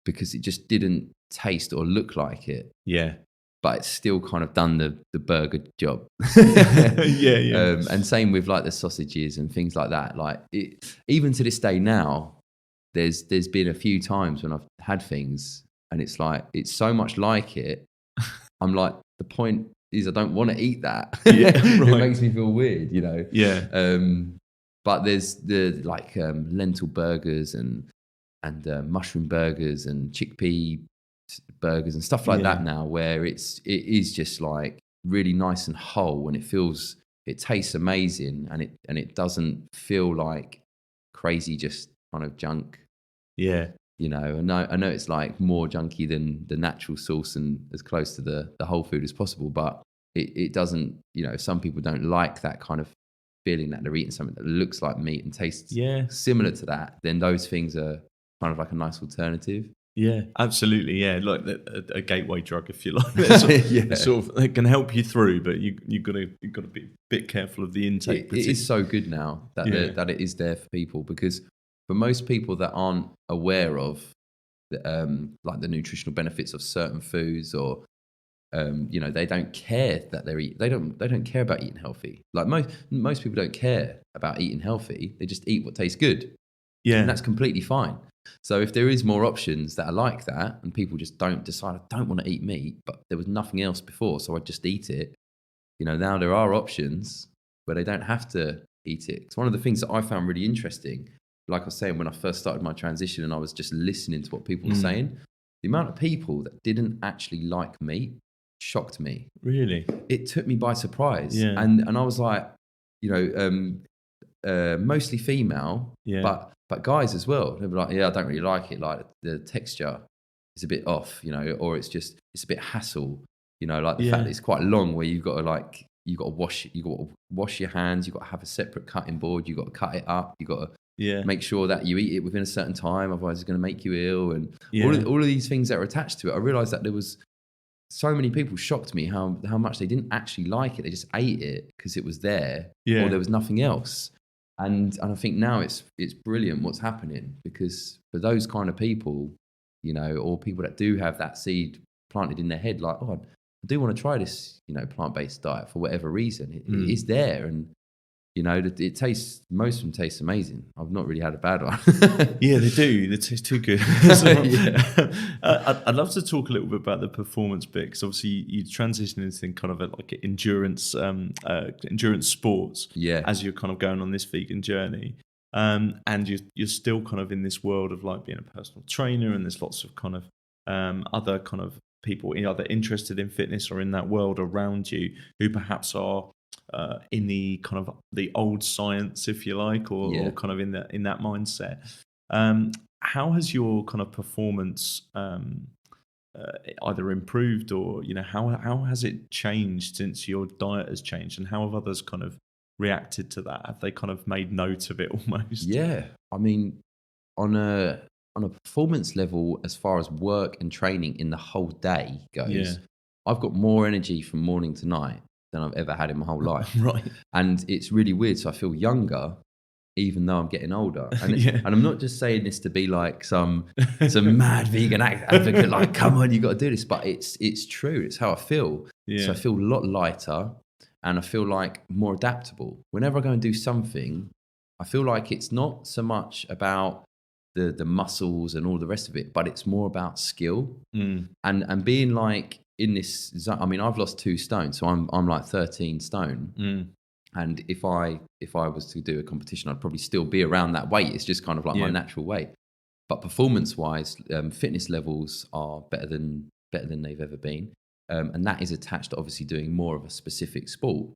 because it just didn't taste or look like it. Yeah. But it's still kind of done the burger job. Yeah. And same with like the sausages and things like that. Like even to this day now, there's been a few times when I've had things and it's like, it's so much like it. I'm like, the point is I don't want to eat that. It makes me feel weird, you know? Yeah. But there's the like lentil burgers and mushroom burgers and chickpea burgers and stuff like that now, where it is just like really nice and whole, and it tastes amazing, and it doesn't feel like crazy just kind of junk. Yeah. You know, I know it's like more junky than the natural source and as close to the whole food as possible, but it doesn't, you know, some people don't like that kind of feeling that they're eating something that looks like meat and tastes similar to that, then those things are kind of like a nice alternative. Yeah, absolutely. Yeah, like a gateway drug, if you like. It can help you through, but you've got to be a bit careful of the intake. It is so good now that it is there for people, because for most people that aren't aware of like the nutritional benefits of certain foods, or you know, they don't care that they don't care about eating healthy. Like most people don't care about eating healthy. They just eat what tastes good. Yeah, and that's completely fine. So if there is more options that are like that, and people just don't decide, I don't want to eat meat, but there was nothing else before, so I just eat it. You know, now there are options where they don't have to eat it. It's one of the things that I found really interesting. Like I was saying, when I first started my transition and I was just listening to what people were saying, the amount of people that didn't actually like meat shocked me. Really? It took me by surprise. Yeah. And I was like, mostly female, but guys as well. They'll be like, I don't really like it. Like the texture is a bit off, or it's a bit hassle, like the fact that it's quite long, where you've got to wash your hands, you've got to have a separate cutting board, you've got to cut it up, you've got to make sure that you eat it within a certain time, otherwise it's going to make you ill, and all of these things that are attached to it. I realised that there was so many people shocked me how much they didn't actually like it. They just ate it because it was there, or there was nothing else. And I think now it's brilliant what's happening, because for those kind of people, or people that do have that seed planted in their head, like, I do want to try this, plant-based diet for whatever reason. It is there, and it tastes. Most of them taste amazing. I've not really had a bad one. Yeah, they do. They taste too good. I'd love to talk a little bit about the performance bit, because obviously you transition into kind of like endurance sports. Yeah. As you're kind of going on this vegan journey, and you're still kind of in this world of like being a personal trainer, and there's lots of kind of other kind of people either interested in fitness or in that world around you who perhaps are in the kind of the old science, if you like, or kind of in that mindset. How has your kind of performance either improved, or how has it changed since your diet has changed, and how have others kind of reacted to that? Have they kind of made note of it almost? Yeah, I mean, on a performance level, as far as work and training in the whole day goes, I've got more energy from morning to night than I've ever had in my whole life. Right. And it's really weird. So I feel younger, even though I'm getting older. And, and I'm not just saying this to be like some mad vegan advocate, like, come on, you got to do this. But it's true. It's how I feel. Yeah. So I feel a lot lighter, and I feel like more adaptable. Whenever I go and do something, I feel like it's not so much about the muscles and all the rest of it, but it's more about skill and being like in this zone. I mean, I've lost 2 stone, so I'm like 13 stone. And if I was to do a competition, I'd probably still be around that weight. It's just kind of like my natural weight. But performance wise, fitness levels are better than they've ever been. And that is attached to obviously doing more of a specific sport.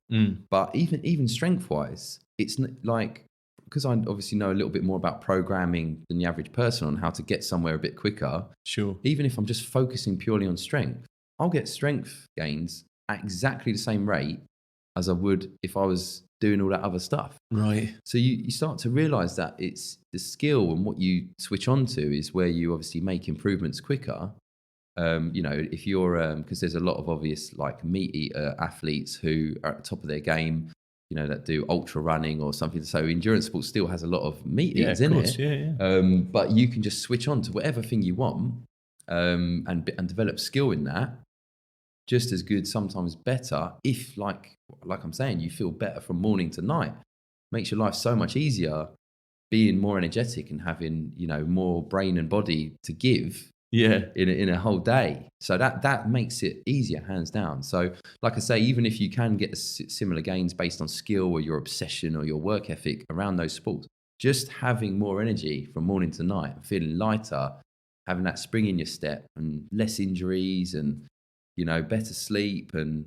But even strength wise, it's like, because I obviously know a little bit more about programming than the average person on how to get somewhere a bit quicker. Sure. Even if I'm just focusing purely on strength, I'll get strength gains at exactly the same rate as I would if I was doing all that other stuff. Right. So you start to realize that it's the skill and what you switch on to is where you obviously make improvements quicker. If you're, because there's a lot of obvious like meat eater athletes who are at the top of their game, that do ultra running or something. So endurance sports still has a lot of meat eaters in it. Yeah. But you can just switch on to whatever thing you want and develop skill in that. Just as good, sometimes better, if like I'm saying, you feel better from morning to night. Makes your life so much easier, being more energetic and having, more brain and body to give in a whole day. So that makes it easier, hands down. So like I say, even if you can get similar gains based on skill or your obsession or your work ethic around those sports, just having more energy from morning to night, feeling lighter, having that spring in your step and less injuries and better sleep, and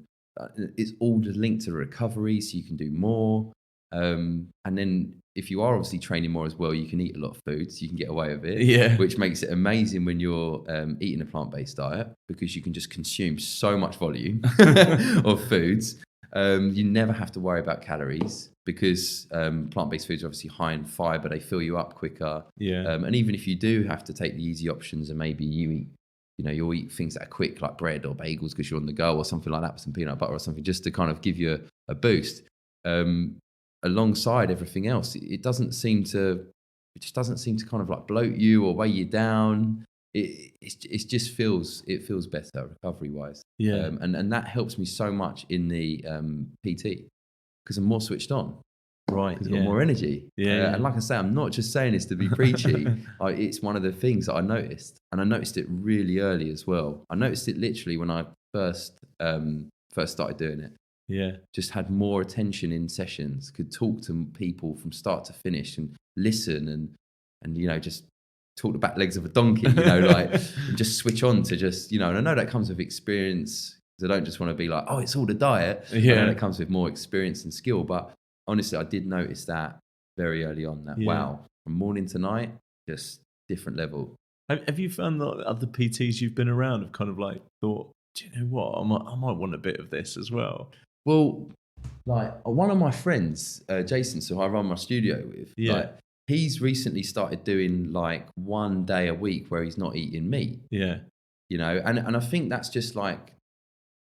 it's all linked to recovery, so you can do more. And then if you are obviously training more as well, you can eat a lot of food, so you can get away with it, which makes it amazing when you're eating a plant-based diet, because you can just consume so much volume of foods. You never have to worry about calories, because plant-based foods are obviously high in fiber, they fill you up quicker. And even if you do have to take the easy options and maybe you eat, you'll eat things that are quick, like bread or bagels because you're on the go or something like that, with some peanut butter or something, just to kind of give you a boost. Alongside everything else, it doesn't seem to kind of like bloat you or weigh you down. It just feels better recovery wise. And that helps me so much in the PT, because I'm more switched on. Right. Because I've got more energy. And like I say, I'm not just saying this to be preachy. It's one of the things that I noticed, and I noticed it really early as well. I noticed it literally when I first started doing it. Just had more attention in sessions, could talk to people from start to finish and listen and just talk the back legs of a donkey, and just switch on to just, and I know that comes with experience, because I don't just want to be like, oh, it's all the diet. I know that comes with more experience and skill, but honestly, I did notice that very early on. That wow, from morning to night, just different level. Have you found that other PTs you've been around have kind of like thought, do you know what, I might want a bit of this as well? Well, like one of my friends, Jason, so I run my studio with, like he's recently started doing like 1 day a week where he's not eating meat. Yeah. You know, and I think that's just like,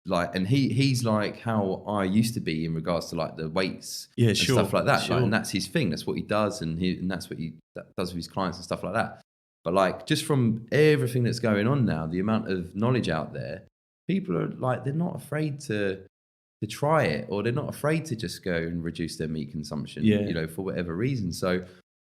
and he's like how I used to be in regards to like the weights and stuff like that. Like, and that's his thing. That's what he does. And that's what he does with his clients and stuff like that. But like, just from everything that's going on now, the amount of knowledge out there, people are like, they're not afraid to try it, or they're not afraid to just go and reduce their meat consumption, you know, for whatever reason. So,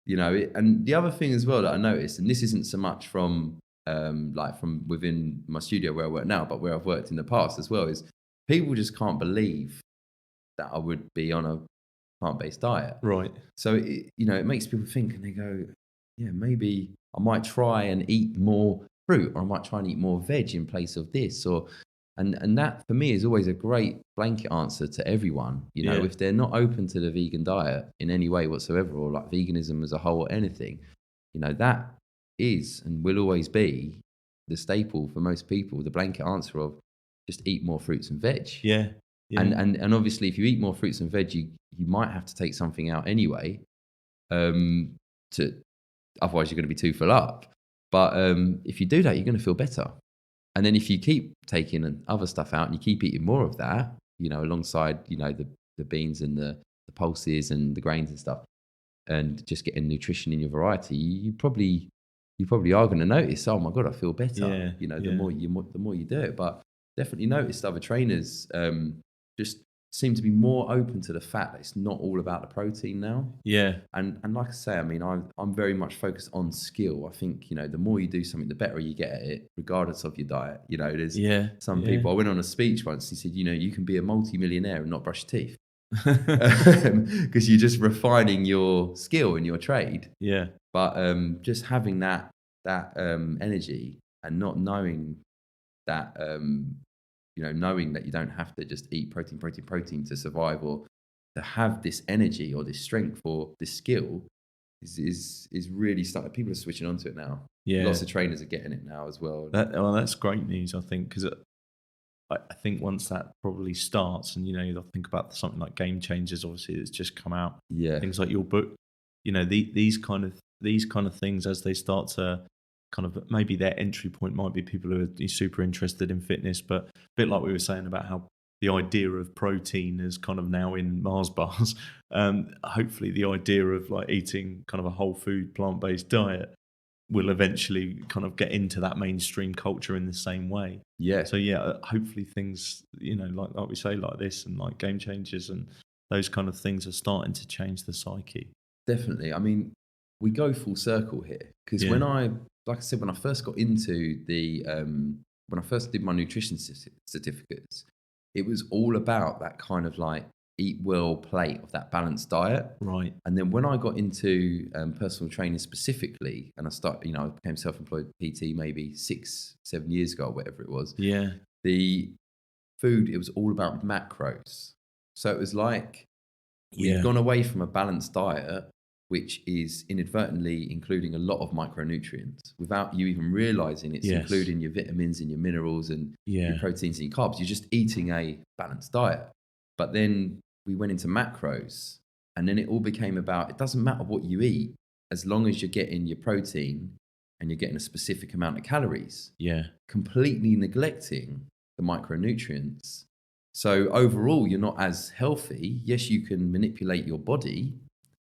you know, and the other thing as well that I noticed, and this isn't so much from like from within my studio where I work now, but where I've worked in the past as well, is people just can't believe that I would be on a plant-based diet. Right. So, you know, it makes people think, and they go, yeah, maybe I might try and eat more fruit, or I might try and eat more veg in place of this, or and that for me is always a great blanket answer to everyone. You know, if they're not open to the vegan diet in any way whatsoever, or like veganism as a whole or anything, you know, that is and will always be the staple for most people, the blanket answer of just eat more fruits and veg. Yeah. And obviously if you eat more fruits and veg, you might have to take something out anyway, to otherwise you're going to be too full up. But if you do that, you're going to feel better. And then if you keep taking other stuff out and you keep eating more of that, you know, alongside, you know, the beans and the pulses and the grains and stuff, and just getting nutrition in your variety, you probably are going to notice, oh my God, I feel better. You know, the more you do it. But definitely noticed other trainers just seem to be more open to the fact that it's not all about the protein now. Yeah. And like I say, I mean, I'm very much focused on skill. I think, you know, the more you do something, the better you get at it, regardless of your diet. You know, there's some people, I went on a speech once, he said, you know, you can be a multi-millionaire and not brush your teeth. Because you're just refining your skill in your trade. Yeah. But just having that energy and not knowing that, you know, knowing that you don't have to just eat protein to survive, or to have this energy or this strength or this skill is really starting. People are switching onto it now. Yeah. Lots of trainers are getting it now as well. That's great news, I think, because I think once that probably starts, and, you know, you'll think about something like Game Changers, obviously, it's just come out. Yeah. Things like your book, you know, these kind of things, as they start to kind of, maybe their entry point might be people who are super interested in fitness, but a bit like we were saying about how the idea of protein is kind of now in Mars bars. Hopefully the idea of like eating kind of a whole food plant-based diet will eventually kind of get into that mainstream culture in the same way. Yeah. So hopefully things, you know, like we say, like this and like Game Changers and those kind of things are starting to change the psyche. Definitely. I mean, we go full circle here, because when like I said, when I first got into when I first did my nutrition certificates, it was all about that kind of like eat well plate of that balanced diet. Right. And then when I got into personal training specifically, and I became self-employed PT maybe 6-7 years ago, or whatever it was. Yeah. The food, it was all about macros. So it was like we'd gone away from a balanced diet, which is inadvertently including a lot of micronutrients without you even realizing it's including your vitamins and your minerals and your proteins and your carbs. You're just eating a balanced diet. But then we went into macros, and then it all became about, it doesn't matter what you eat, as long as you're getting your protein and you're getting a specific amount of calories. Yeah. Completely neglecting the micronutrients. So overall, you're not as healthy. Yes, you can manipulate your body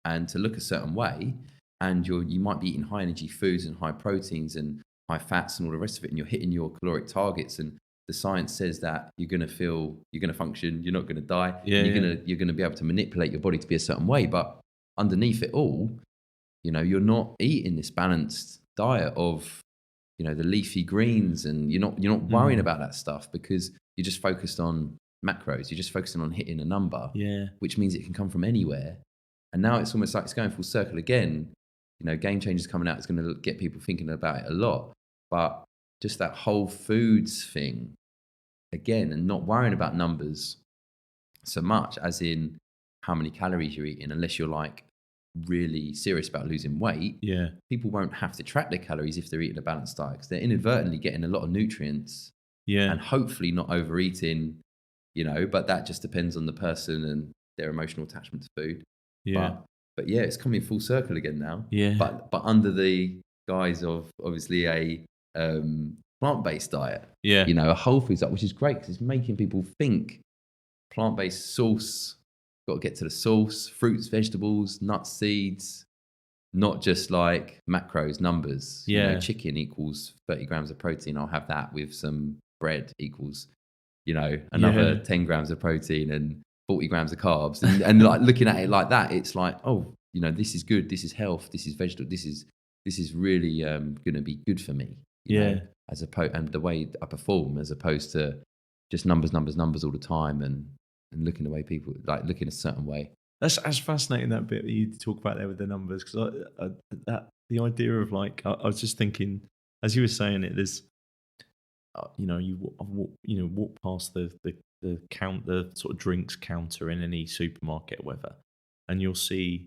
and to look a certain way, and you might be eating high energy foods and high proteins and high fats and all the rest of it, and you're hitting your caloric targets, and the science says that you're going to function, you're not going to die, you're going to be able to manipulate your body to be a certain way. But underneath it all, you know, you're not eating this balanced diet of, you know, the leafy greens, and you're not worrying about that stuff, because you're just focused on macros, you're just focusing on hitting a number, which means it can come from anywhere. And now it's almost like it's going full circle again. You know, Game Changers coming out is going to get people thinking about it a lot. But just that whole foods thing, again, and not worrying about numbers so much, as in how many calories you're eating, unless you're like really serious about losing weight. Yeah. People won't have to track their calories if they're eating a balanced diet, because they're inadvertently getting a lot of nutrients. Yeah. And hopefully not overeating, but that just depends on the person and their emotional attachment to food. Yeah. But yeah, it's coming full circle again now. Yeah. But under the guise of obviously a plant-based diet. Yeah. A whole foods diet, which is great because it's making people think plant-based source, got to get to the source, fruits, vegetables, nuts, seeds, not just like macros, numbers. Yeah. Chicken equals 30 grams of protein. I'll have that with some bread equals, another 10 grams of protein and 40 grams of carbs. And like looking at it like that, it's like, oh, this is good. This is health. This is vegetable. This is really going to be good for me. As opposed, and the way I perform, as opposed to just numbers all the time and looking the way people like looking a certain way. That's fascinating, that bit that you talk about there with the numbers, because the idea of like I was just thinking as you were saying it, there's you walk past the sort of drinks counter in any supermarket or whatever, and you'll see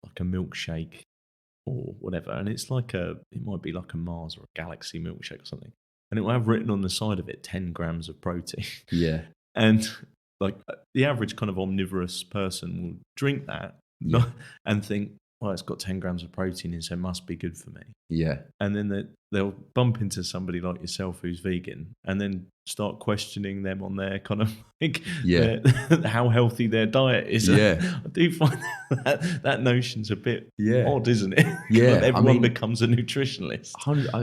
like a milkshake or whatever, and it's like it might be like a Mars or a Galaxy milkshake or something, and it will have written on the side of it 10 grams of protein. Yeah. And like the average kind of omnivorous person will drink that and think, well, it's got 10 grams of protein in, so it must be good for me. Yeah. And then they'll bump into somebody like yourself who's vegan and then start questioning them on their kind of like how healthy their diet is. Yeah. I do find that notion's a bit odd, isn't it? Yeah. Everyone becomes a nutritionalist.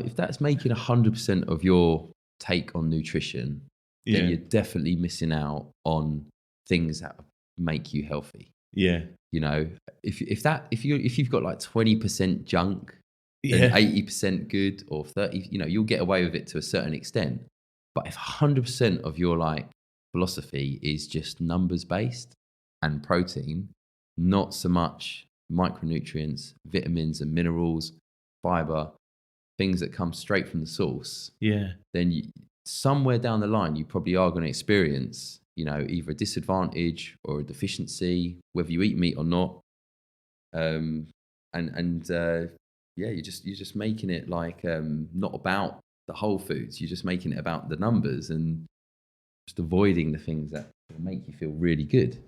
If that's making 100% of your take on nutrition, then you're definitely missing out on things that make you healthy. Yeah. If you've got like 20% junk and 80% good, or 30, you'll get away with it to a certain extent. But if 100% of your like philosophy is just numbers based and protein, not so much micronutrients, vitamins and minerals, fiber, things that come straight from the source, then somewhere down the line, you probably are going to experience, either a disadvantage or a deficiency, whether you eat meat or not. You're just making it like not about the whole foods. You're just making it about the numbers and just avoiding the things that make you feel really good.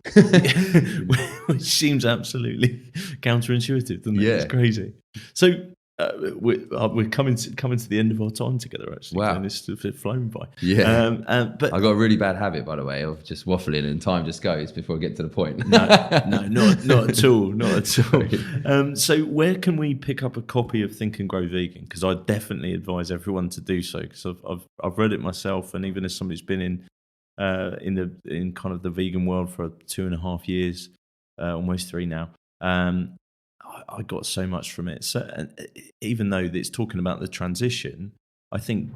Which seems absolutely counterintuitive, doesn't it? Yeah. It's crazy. So we're coming to the end of our time together, actually. Wow. And it's flown by. Yeah. But I've got a really bad habit, by the way, of just waffling and time just goes before I get to the point. No, not at all. Not at all. So where can we pick up a copy of Think and Grow Vegan? Because I definitely advise everyone to do so, because I've read it myself, and even as somebody who's been in kind of the vegan world for 2.5 years, almost 3 now, I got so much from it. So, even though it's talking about the transition, I think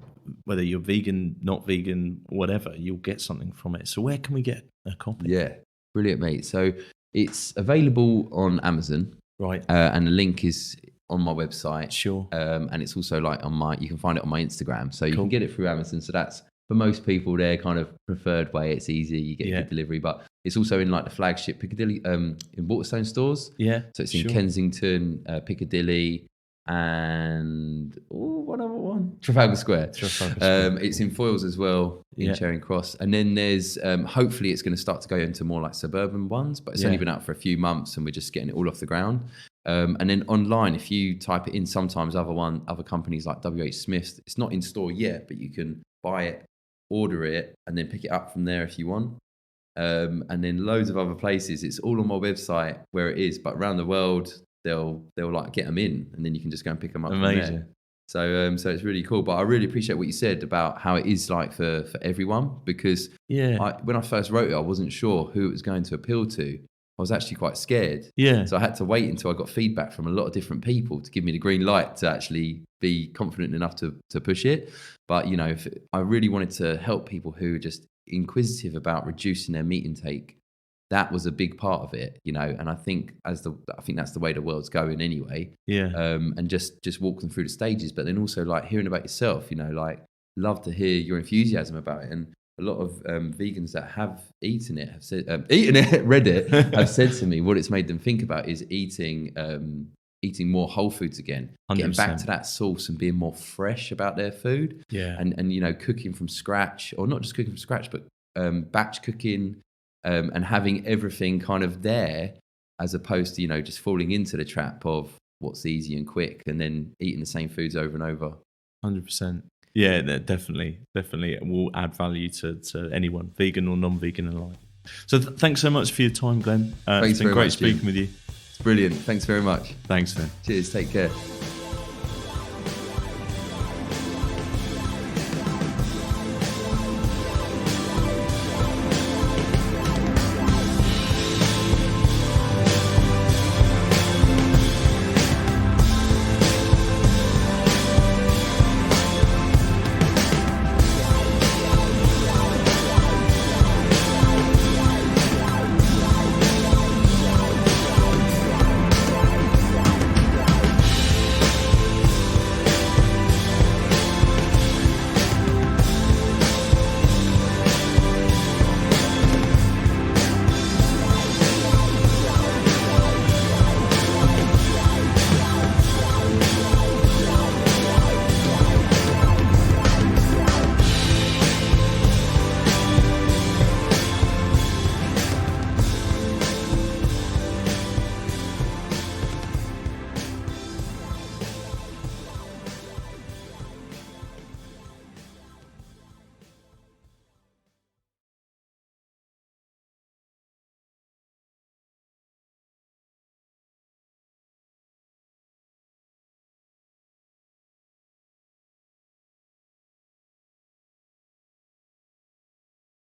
whether you're vegan, not vegan, whatever, you'll get something from it. So where can we get a copy? Yeah, brilliant, mate. So it's available on Amazon, right? And the link is on my website. Sure. And it's also like you can find it on my Instagram. So you can get it through Amazon. So that's, for most people, their kind of preferred way. It's easy, you get good delivery, but it's also in like the flagship Piccadilly, in Waterstone stores. Yeah. So it's in Kensington, Piccadilly, and one other one, Trafalgar Square. It's in Foyles as well, in Charing Cross. And then there's, hopefully it's going to start to go into more like suburban ones, but it's only been out for a few months and we're just getting it all off the ground. And then online, if you type it in, sometimes other companies like WH Smith's, it's not in store yet, but you can buy it, order it, and then pick it up from there if you want. And then loads of other places. It's all on my website where it is, but around the world they'll like get them in, and then you can just go and pick them up. Amazing. From there. So it's really cool. But I really appreciate what you said about how it is like for everyone, because when I first wrote it, I wasn't sure who it was going to appeal to. I was actually quite scared. Yeah. So I had to wait until I got feedback from a lot of different people to give me the green light to actually be confident enough to push it. But, I really wanted to help people who are just inquisitive about reducing their meat intake. That was a big part of it, and I think that's the way the world's going anyway. Yeah. And just walk them through the stages, but then also like hearing about yourself, like love to hear your enthusiasm about it. And a lot of vegans that have eaten it have said, read it, have said to me what it's made them think about is eating more whole foods again, 100%. Getting back to that source and being more fresh about their food. Yeah. And you know, cooking from scratch, or not just cooking from scratch, but batch cooking, and having everything kind of there, as opposed to, you know, just falling into the trap of what's easy and quick and then eating the same foods over and over. 100%. Yeah, definitely. It will add value to anyone, vegan or non-vegan alike. So thanks so much for your time, Glenn. It's been great speaking with you. It's brilliant. Thanks very much. Thanks, Finn. Cheers. Take care.